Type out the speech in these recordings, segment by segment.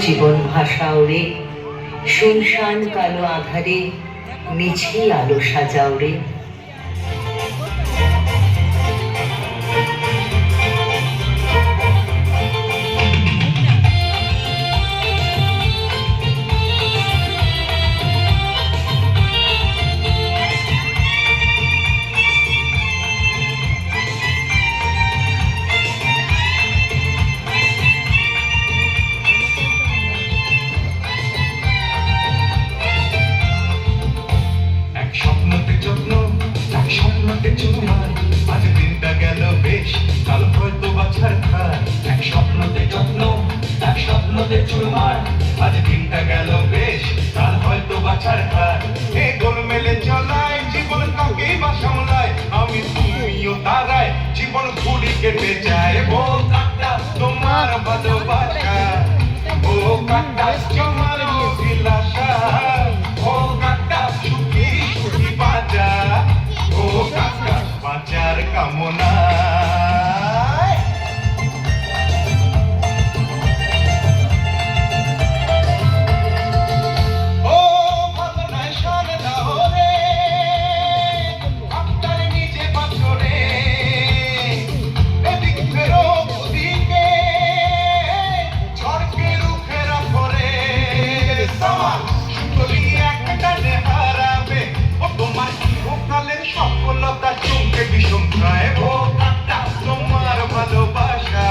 জীবন ভাষা ওরে, শুনশান কালো আধারে মিছেই আলো সাজাও রে। আজ দিনটা গেল বেশ, কাল হয়তো বাছার খার। এক স্বপ্নতে যত্ন, এক স্বপ্নতে চুরমার। আজ দিনটা গেল বেশ, কাল হয়তো বাছার খার। এ গোলমেলে চলায় জীবন কাকেই বা সামলায়, আমি তুমিও তারায় জীবন ঘুড়ি কেটে যায়। ও কাটা তোমার ভালোবাসা, ও কাটা তোমার অভিলাষা, ও কাটা সুখী সুখী বাজা, ও কাকা বাঁচার কামনা। ও ভাবনা শোনে না রে, আপনার নিজে পাথরে এদিক ফেরো ওদিকে ঝড়কে রুখে রাখো রে। সমান সুতলি একটা হারাবে, ও তোমার ইহকালের সফলতা চমকে বিষমকায়। ও কাটা তোমার ভালোবাসা,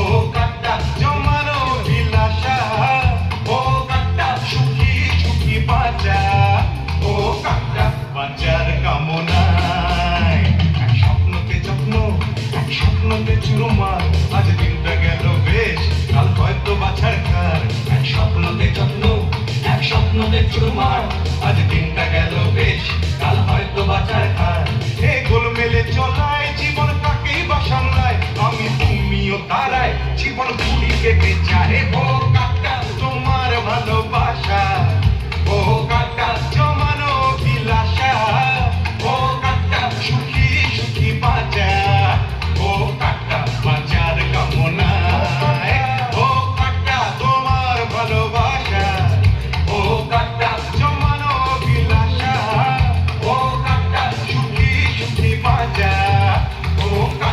ও কাটা তোমার অভিলাষা, ও কাটা সুখী সুখী বাঁচা, ও কাটা বাঁচার কামনায়। এক স্বপ্নতে যত্ন, এক স্বপ্নতে চুরমার। আজ দিনটা গেল বেশ, কাল হয়তো বাছার খার। এক স্বপ্নতে যত্ন, এক স্বপ্নতে চুরমার। আজ দিনটা গেল বেশ, কাল হয়তো বাছার খার।